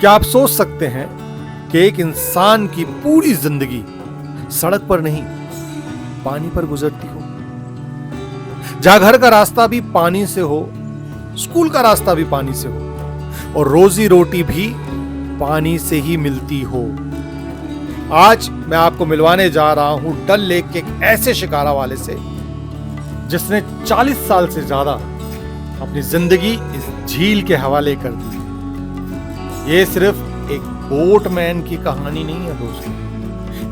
क्या आप सोच सकते हैं कि एक इंसान की पूरी जिंदगी सड़क पर नहीं, पानी पर गुजरती हो, जहां घर का रास्ता भी पानी से हो, स्कूल का रास्ता भी पानी से हो और रोजी रोटी भी पानी से ही मिलती हो। आज मैं आपको मिलवाने जा रहा हूं डल लेक के एक ऐसे शिकारा वाले से जिसने 40 साल से ज्यादा अपनी जिंदगी इस झील के हवाले कर दी। ये सिर्फ एक बोटमैन की कहानी नहीं है दोस्तों,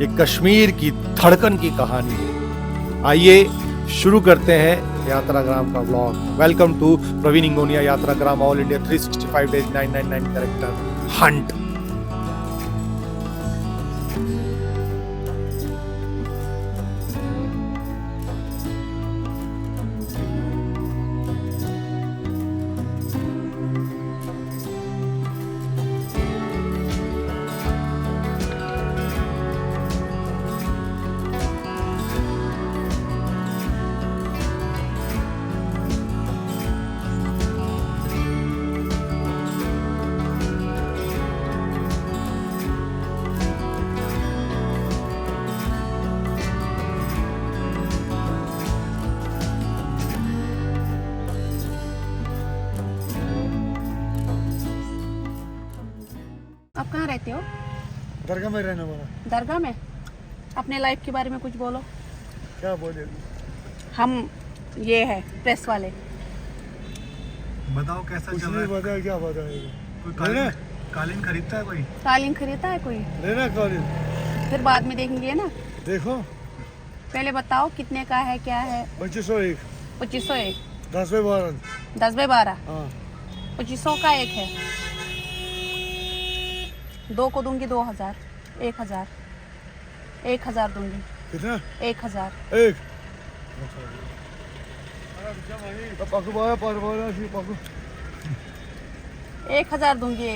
ये कश्मीर की धड़कन की कहानी है। आइए शुरू करते हैं यात्राग्राम का vlog. Welcome to Praveen Ingonia Yatragram all India 365 days 999 character hunt. आप कहाँ रहते हो? दरगाह में रहने वाला। दरगाह में। अपने लाइफ के बारे में कुछ बोलो। क्या बोले? हम ये है प्रेस वाले। बताओ कैसा कुछ चल रहा नहीं है? बताया, क्या बताएगा? कोई लेना कालीन खरीदता है कोई? कालीन खरीदता है कोई? लेना कालीन फिर बाद में देखेंगे ना। देखो, पहले बताओ कितने का है, क्या है? 2501 2501 10 बाई 12। 10 बाई 12। हाँ 2500 का एक है। 2 को दूंगी 2000। 1000 1000 दूंगी। कितना? 1000। एक पाकू बाया परवाना सी पाकू 1000 दूंगी।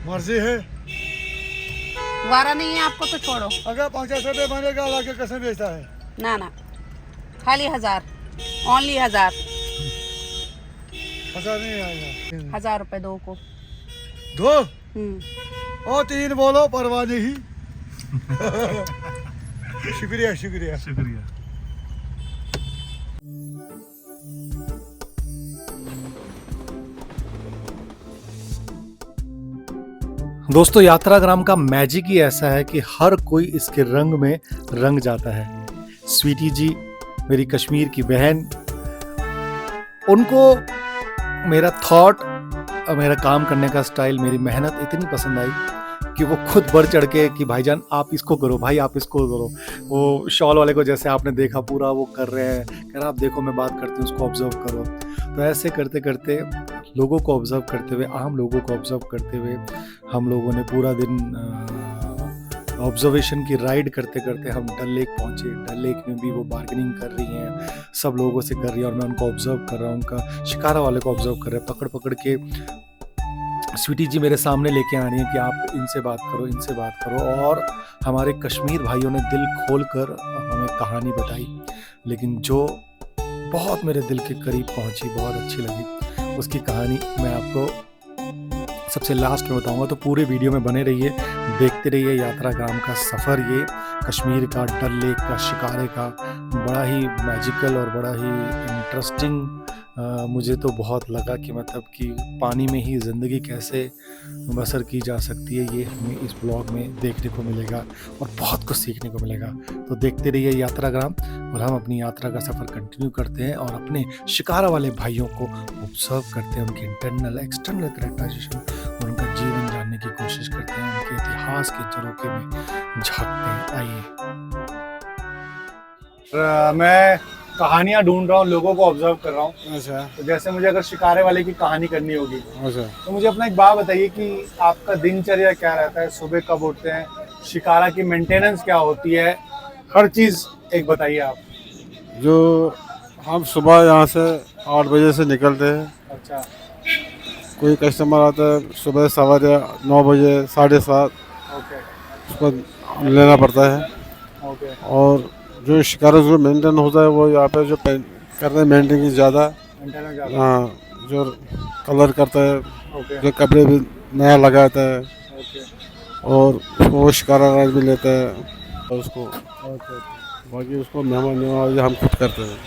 मर्जी है। वारा नहीं है आपको तो छोड़ो। अगर 50 रुपये बनेगा ला के कैसे बेचता है? ना ना, खाली 1000, ओनली 1000। 1000 नहीं आएगा। 1000 रुपए 2 को। 2 और 3 बोलो परवाह नहीं। शुक्रिया शुक्रिया। शुक्रिया। दोस्तों, यात्राग्राम का मैजिक ही ऐसा है कि हर कोई इसके रंग में रंग जाता है। स्वीटी जी, मेरी कश्मीर की बहन, उनको मेरा थॉट, मेरा काम करने का स्टाइल, मेरी मेहनत इतनी पसंद आई कि वो खुद बढ़ चढ़ के कि भाईजान आप इसको करो, भाई आप इसको करो। वो शॉल वाले को जैसे आपने देखा पूरा वो कर रहे हैं, कह रहा आप देखो मैं बात करती हूँ, उसको ऑब्जर्व करो। तो ऐसे करते करते, लोगों को ऑब्जर्व करते हुए, आम लोगों को ऑब्जर्व करते हुए, हम लोगों ने पूरा दिन ऑब्जर्वेशन की राइड करते करते हम डल लेक पहुँचे। डल लेक में भी वो बार्गेनिंग कर रही हैं, सब लोगों से कर रही है और मैं उनको ऑब्जर्व कर रहा हूँ, उनका शिकारा वाले को ऑब्जर्व कर रहे हैं। पकड़ पकड़ के स्वीटी जी मेरे सामने लेके आ रही हैं कि आप इनसे बात करो, इनसे बात करो। और हमारे कश्मीर भाइयों ने दिल खोल कर हमें कहानी बताई, लेकिन जो बहुत मेरे दिल के करीब पहुंची, बहुत अच्छी लगी, उसकी कहानी मैं आपको सबसे लास्ट में बताऊंगा। तो पूरे वीडियो में बने रहिए, देखते रहिए यात्राग्राम का सफ़र, ये कश्मीर का, डल लेक का, शिकारे का। बड़ा ही मैजिकल और बड़ा ही इंटरेस्टिंग मुझे तो बहुत लगा कि मतलब कि पानी में ही ज़िंदगी कैसे बसर की जा सकती है, ये हमें इस ब्लॉग में देखने को मिलेगा और बहुत कुछ सीखने को मिलेगा। तो देखते रहिए यात्राग्राम और हम अपनी यात्रा का सफ़र कंटिन्यू करते हैं और अपने शिकारा वाले भाइयों को ऑब्जर्व करते हैं, उनकी इंटरनल एक्सटर्नल कैरेक्टराइजेशन और उनका जीवन जानने की कोशिश करते हैं, उनके इतिहास के झरोखे में झांकते हैं। आइए। मैं कहानियाँ ढूंढ रहा हूँ, लोगों को ऑब्जर्व कर रहा हूँ। अच्छा तो जैसे मुझे अगर शिकारे वाले की कहानी करनी होगी अच्छा। तो मुझे अपना एक बात बताइए कि आपका दिनचर्या क्या रहता है, सुबह कब उठते हैं, शिकारा की मेंटेनेंस क्या होती है, हर चीज़ एक बताइए आप। जो हम सुबह यहाँ से 8 बजे से निकलते हैं। अच्छा। कोई कस्टमर आता है सुबह सवारे 9 बजे 7:30, ओके उसको लेना पड़ता है। ओके और जो शिकारा जो मेंटेन होता है वो यहाँ पे जो करते हैं मेंटेन की ज़्यादा। मेंटेनेंस ज़्यादा। हाँ, जो कलर करता है, ओके जो कपड़े भी नया लगाता है ओके और वो शिकारा राइड भी लेता है और उसको ओके बाकी उसको मेहमान नवाजी हम खुद करते हैं।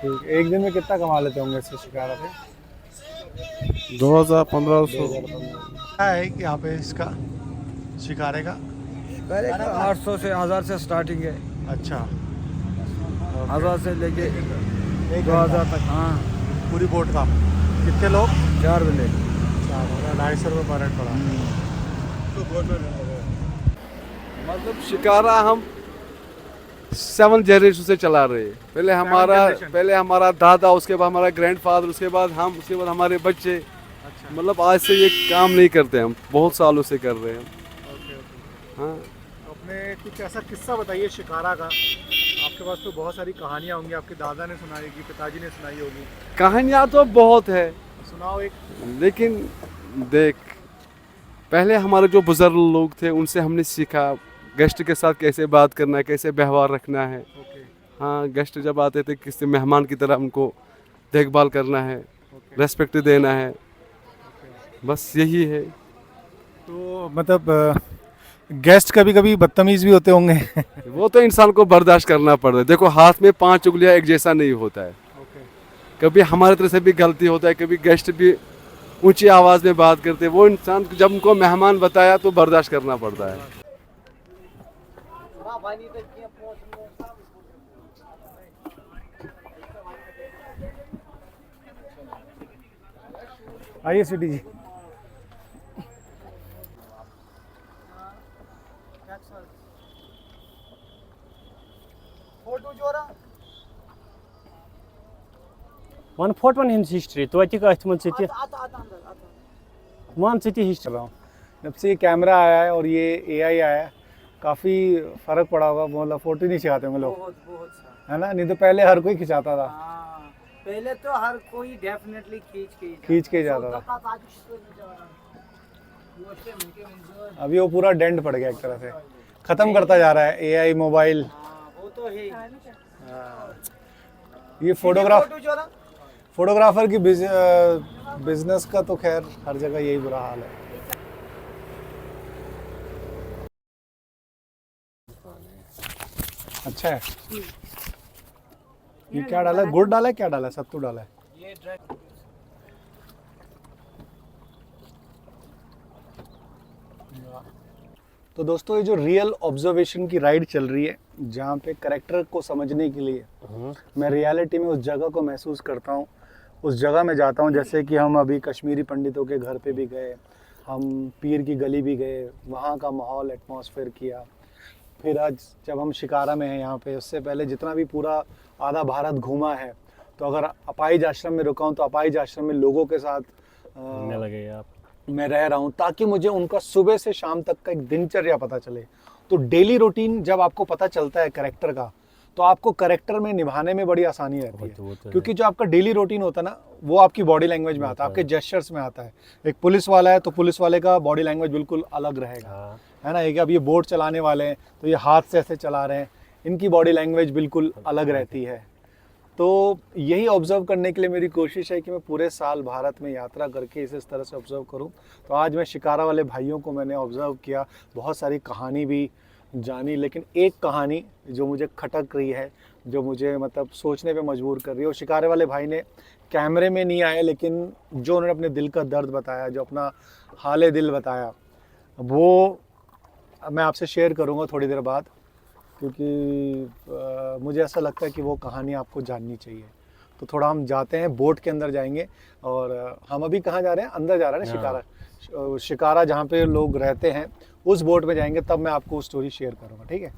ठीक। एक दिन में कितना कमा लेते होंगे इससे शिकारा पे? 2000-1500। 2015। क्या है यहाँ पे इसका शिकारे का? पहले 800 से 1000 से स्टार्टिंग है, अच्छा 1000 से लेके एक 2000 तक। हाँ, पूरी बोट का कितने लोग? 4 बंदे। 250 रुपये पर हेड पड़ा। मतलब शिकारा हम 7 जनरेशन से चला रहे हैं। पहले हमारा दादा, उसके बाद हमारा ग्रैंडफादर, उसके बाद हम, उसके बाद हमारे बच्चे। अच्छा मतलब आज से ये काम नहीं करते, हम बहुत सालों से कर रहे हैं। Okay okay. हाँ, अपने कुछ ऐसा किस्सा बताइए शिकारा का। आपके पास तो बहुत सारी कहानियाँ होंगी, आपके दादा ने सुनाई होगी, पिताजी ने सुनाई होगी, कहानियाँ तो बहुत है, सुनाओ एक। लेकिन देख, पहले हमारे जो बुजुर्ग लोग थे उनसे हमने सीखा गेस्ट के साथ कैसे बात करना है, कैसे व्यवहार रखना है। ओके हाँ, गेस्ट जब आते थे किसी मेहमान की तरह उनको देखभाल करना है, ओके। रेस्पेक्ट देना है, बस यही है। तो मतलब गेस्ट कभी कभी बदतमीज भी होते होंगे। वो तो इंसान को बर्दाश्त करना पड़ता है। देखो, हाथ में 5 उंगलियां एक जैसा नहीं होता है। ओके कभी हमारे तरफ से भी गलती होता है, कभी गेस्ट भी ऊंची आवाज़ में बात करते हैं। वो इंसान जब उनको मेहमान बताया तो बर्दाश्त करना पड़ता है। आइए स्वीटी जी। वन फोटो हिंस हिस्ट्री तो वन हिस्ट्री कर रहा हूँ जब से ये कैमरा आया है और ये एआई आया है, काफ़ी फ़र्क पड़ा होगा। मतलब फ़ोटो नहीं खिंचाते होंगे लोग, बहुत बहुत सा। है ना? नहीं तो पहले हर कोई खिंचाता था, हाँ, पहले तो हर कोई डेफिनेटली खींच के जाता था। अभी वो पूरा डेंट पड़ गया, एक तरह से ख़त्म करता जा रहा है एआई मोबाइल। वो तो है। ये फोटोग्राफर की बिजनेस का तो खैर हर जगह यही बुरा हाल है। अच्छा है। ये क्या डाला है? गुड़ डाला है? क्या डाला है? सत्तू डाला है? ये ड्राई तो दोस्तों, ये जो रियल ऑब्जर्वेशन की राइड चल रही है, जहाँ पे करेक्टर को समझने के लिए मैं रियलिटी में उस जगह को महसूस करता हूँ, उस जगह में जाता हूँ। जैसे कि हम अभी कश्मीरी पंडितों के घर पे भी गए, हम पीर की गली भी गए, वहाँ का माहौल एटमॉस्फेयर किया। फिर आज जब हम शिकारा में हैं यहाँ पे, उससे पहले जितना भी पूरा आधा भारत घूमा है, तो अगर अपाइज आश्रम में रुका हूँ तो अपाइज आश्रम में लोगों के साथ लगे आप मैं रह रहा हूँ, ताकि मुझे उनका सुबह से शाम तक का एक दिनचर्या पता चले। तो डेली रूटीन जब आपको पता चलता है कैरेक्टर का, तो आपको कैरेक्टर में निभाने में बड़ी आसानी रहती है, क्योंकि जो आपका डेली रूटीन होता है ना, वो आपकी बॉडी लैंग्वेज में आता है, आपके जेस्चर्स में आता है। एक पुलिस वाला है तो पुलिस वाले का बॉडी लैंग्वेज बिल्कुल अलग रहेगा, है ना? एक अब ये बोट चलाने वाले हैं तो ये हाथ से ऐसे चला रहे हैं, इनकी बॉडी लैंग्वेज बिल्कुल अलग रहती है। तो यही ऑब्जर्व करने के लिए मेरी कोशिश है कि मैं पूरे साल भारत में यात्रा करके इसे इस तरह से ऑब्जर्व करूं। तो आज मैं शिकारा वाले भाइयों को मैंने ऑब्जर्व किया, बहुत सारी कहानी भी जानी, लेकिन एक कहानी जो मुझे खटक रही है, जो मुझे मतलब सोचने पे मजबूर कर रही है। और शिकारे वाले भाई ने कैमरे में नहीं आए, लेकिन जो उन्होंने अपने दिल का दर्द बताया, जो अपना हाल दिल बताया, वो मैं आपसे शेयर करूँगा थोड़ी देर बाद, क्योंकि मुझे ऐसा लगता है कि वो कहानी आपको जाननी चाहिए। तो थोड़ा हम जाते हैं, बोट के अंदर जाएंगे। और हम अभी कहाँ जा रहे हैं? अंदर जा रहे हैं ना, शिकारा जहाँ पे लोग रहते हैं, उस बोट में जाएंगे, तब मैं आपको स्टोरी शेयर करूँगा, ठीक है?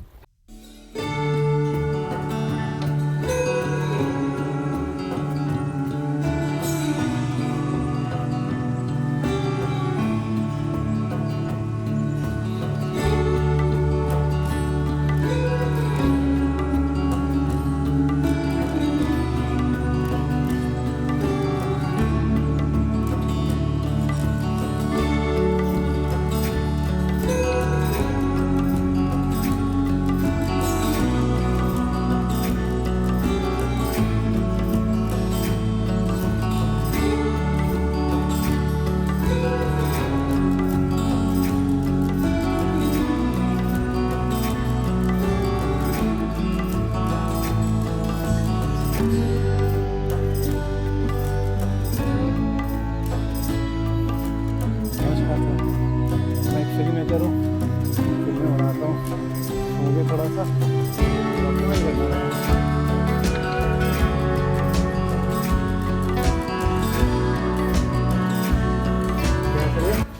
करूँ, फिल्में बनाता हूँ, हो गया थोड़ा सा डॉक्यूमेंट करना है।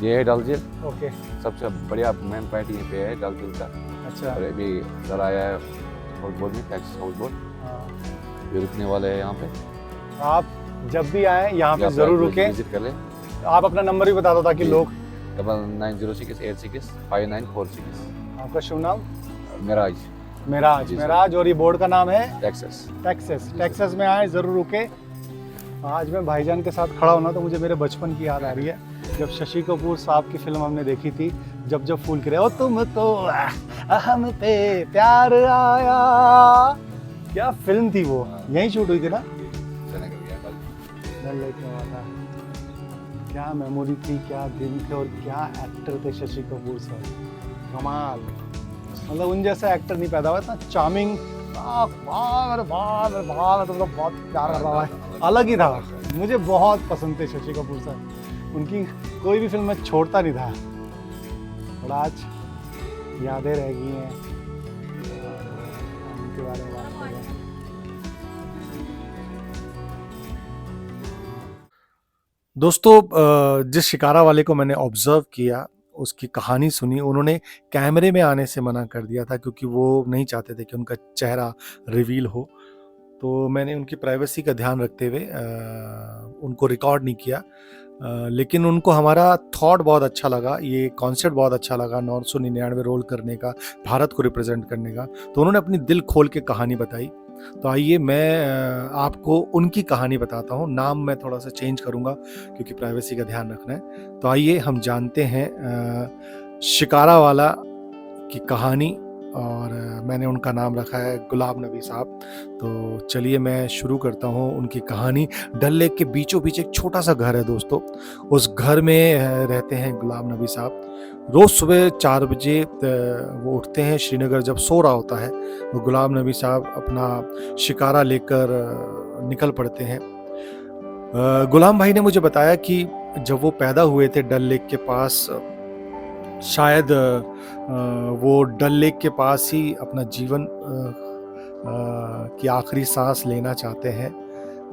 ये है डल झील, ओके, सबसे बढ़िया मेन पॉइंट यहीं पे है डल झील का। अच्छा, और अभी इधर आया है हाउस बोट में, टैक्स हाउस बोट, हाँ। ये रुकने वाले हैं यहाँ पे। आप जब भी आए यहाँ पे यहाँ ज़रूर आप रुके। विजिट कर ले। आप अपना नंबर भी बता दो ताकि जी। लोग। 9906865946। आपका शुभ नाम? मेराज, मेराज, जी, सर। मेराज, और ये बोर्ड का नाम है टेक्सास। टेक्सास। टेक्सास में आए, ज़रूर रुके। आज मैं भाईजान के साथ खड़ा होना तो मुझे मेरे बचपन की याद आ रही है, जब शशि कपूर साहब की फिल्म हमने देखी थी, जब जब फूल खिले, ओ तुमको हम पे प्यार आया। क्या फिल्म थी वो, यहीं शूट हुई थी ना? डल लेक में हुआ था। क्या मेमोरी थी, क्या दिन थे, और क्या एक्टर थे शशि कपूर सर, कमाल। मतलब उन जैसा एक्टर नहीं पैदा हुआ, इतना चार्मिंग, मतलब बहुत प्यार कर रहा है, अलग ही था। मुझे बहुत पसंद थे शशि कपूर सर, उनकी कोई भी फिल्म में छोड़ता नहीं था। और आज यादें रह गई हैं, उनके बारे में बात कर रहे हैं। दोस्तों, जिस शिकारा वाले को मैंने ऑब्जर्व किया, उसकी कहानी सुनी, उन्होंने कैमरे में आने से मना कर दिया था क्योंकि वो नहीं चाहते थे कि उनका चेहरा रिवील हो। तो मैंने उनकी प्राइवेसी का ध्यान रखते हुए उनको रिकॉर्ड नहीं किया, लेकिन उनको हमारा थॉट बहुत अच्छा लगा, ये कॉन्सेप्ट बहुत अच्छा लगा 999 रोल करने का, भारत को रिप्रेजेंट करने का। तो उन्होंने अपनी दिल खोल के कहानी बताई। तो आइए मैं आपको उनकी कहानी बताता हूँ। नाम मैं थोड़ा सा चेंज करूँगा क्योंकि प्राइवेसी का ध्यान रखना है। तो आइए हम जानते हैं शिकारा वाला की कहानी, और मैंने उनका नाम रखा है गुलाब नबी साहब। तो चलिए मैं शुरू करता हूँ उनकी कहानी। डल लेक के बीचों बीच एक छोटा सा घर है दोस्तों, उस घर में रहते हैं गुलाब नबी साहब। रोज़ सुबह 4 बजे वो उठते हैं। श्रीनगर जब सो रहा होता है वो गुलाब नबी साहब अपना शिकारा लेकर निकल पड़ते हैं। गुलाम भाई ने मुझे बताया कि जब वो पैदा हुए थे डल लेक के पास, शायद वो डल लेक के पास ही अपना जीवन की आखिरी सांस लेना चाहते हैं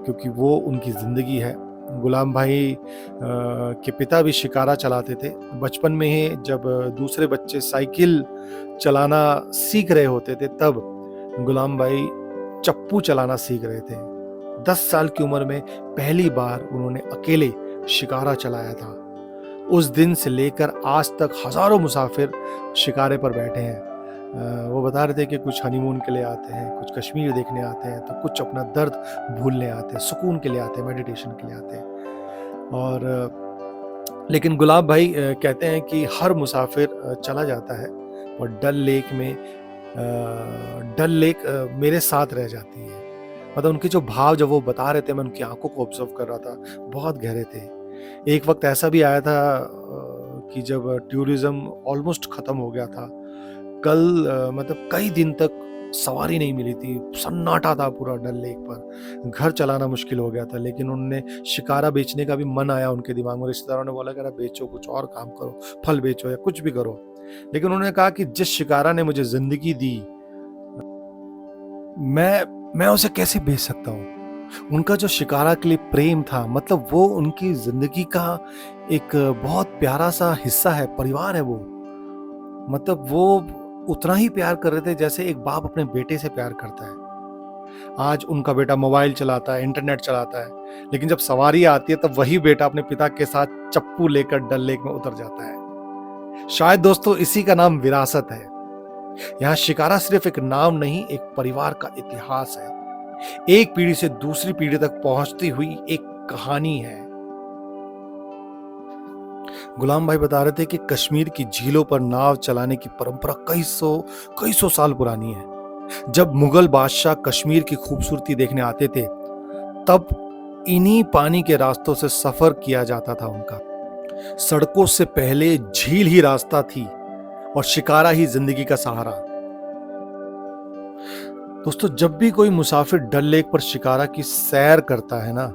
क्योंकि वो उनकी ज़िंदगी है। गुलाम भाई के पिता भी शिकारा चलाते थे। बचपन में ही जब दूसरे बच्चे साइकिल चलाना सीख रहे होते थे तब गुलाम भाई चप्पू चलाना सीख रहे थे। 10 साल की उम्र में पहली बार उन्होंने अकेले शिकारा चलाया था। उस दिन से लेकर आज तक हज़ारों मुसाफिर शिकारे पर बैठे हैं। वो बता रहे थे कि कुछ हनीमून के लिए आते हैं, कुछ कश्मीर देखने आते हैं, तो कुछ अपना दर्द भूलने आते हैं, सुकून के लिए आते हैं, मेडिटेशन के लिए आते हैं। और लेकिन गुलाब भाई कहते हैं कि हर मुसाफिर चला जाता है और डल लेक मेरे साथ रह जाती है। मतलब उनके जो भाव जब वो बता रहे थे, मैं उनकी आंखों को ऑब्जर्व कर रहा था, बहुत गहरे थे। एक वक्त ऐसा भी आया था कि जब टूरिज्म ऑलमोस्ट ख़त्म हो गया था, कल मतलब कई दिन तक सवारी नहीं मिली थी, सन्नाटा था पूरा डल लेक पर, घर चलाना मुश्किल हो गया था। लेकिन उनने शिकारा बेचने का भी मन आया उनके दिमाग में। रिश्तेदारों ने बोला कि बेचो, कुछ और काम करो, फल बेचो या कुछ भी करो। लेकिन उन्होंने कहा कि जिस शिकारा ने मुझे जिंदगी दी, मैं उसे कैसे बेच सकता हूँ। उनका जो शिकारा के लिए प्रेम था, मतलब वो उनकी जिंदगी का एक बहुत प्यारा सा हिस्सा है, परिवार है वो। मतलब वो उतना ही प्यार कर रहे थे जैसे एक बाप अपने बेटे से प्यार करता है। आज उनका बेटा मोबाइल चलाता है, इंटरनेट चलाता है, लेकिन जब सवारी आती है तब वही बेटा अपने पिता के साथ चप्पू लेकर डल लेक में उतर जाता है। शायद दोस्तों इसी का नाम विरासत है। यहाँ शिकारा सिर्फ एक नाम नहीं, एक परिवार का इतिहास है। एक पीढ़ी से दूसरी पीढ़ी तक पहुंचती हुई एक कहानी है। गुलाम भाई बता रहे थे कि कश्मीर की झीलों पर नाव चलाने की परंपरा कई सौ साल पुरानी है। जब मुगल बादशाह कश्मीर की खूबसूरती देखने आते थे तब इन्हीं पानी के रास्तों से सफर किया जाता था उनका। सड़कों से पहले झील ही रास्ता थी और शिकारा ही जिंदगी का सहारा। दोस्तों जब भी कोई मुसाफिर डल लेक पर शिकारा की सैर करता है ना,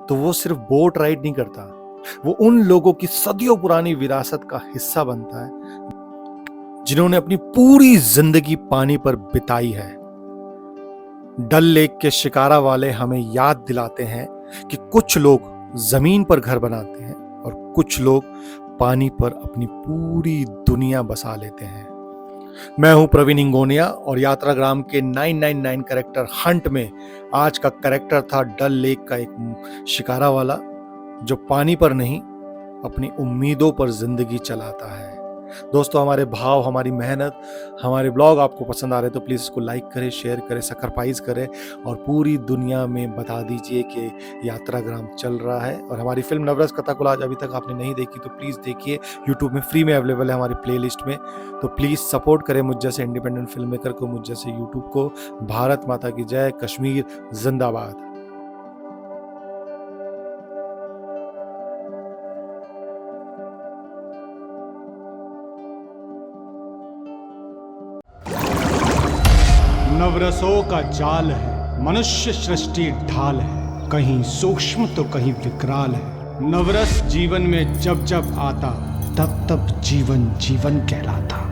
तो वो सिर्फ बोट राइड नहीं करता, वो उन लोगों की सदियों पुरानी विरासत का हिस्सा बनता है जिन्होंने अपनी पूरी जिंदगी पानी पर बिताई है। डल लेक के शिकारा वाले हमें याद दिलाते हैं कि कुछ लोग जमीन पर घर बनाते हैं और कुछ लोग पानी पर अपनी पूरी दुनिया बसा लेते हैं। मैं हूं प्रवीण इंगोनिया और यात्राग्राम के 999 कैरेक्टर हंट में आज का कैरेक्टर था डल लेक का एक शिकारा वाला जो पानी पर नहीं अपनी उम्मीदों पर जिंदगी चलाता है। दोस्तों, हमारे भाव, हमारी मेहनत, हमारे ब्लॉग आपको पसंद आ रहे तो प्लीज़ इसको लाइक करें, शेयर करें, सब्सक्राइब करें और पूरी दुनिया में बता दीजिए कि यात्राग्राम चल रहा है। और हमारी फिल्म नवरस कथा कोलाज अभी तक आपने नहीं देखी तो प्लीज़ देखिए, यूट्यूब में फ्री में अवेलेबल है हमारी प्लेलिस्ट में। तो प्लीज़ सपोर्ट करें मुझ जैसे इंडिपेंडेंट फिल्म मेकर को, मुझ जैसे यूट्यूब को। भारत माता की जय, कश्मीर जिंदाबाद। नवरसों का जाल है, मनुष्य सृष्टि ढाल है, कहीं सूक्ष्म तो कहीं विकराल है। नवरस जीवन में जब जब आता, तब तब जीवन जीवन कहलाता।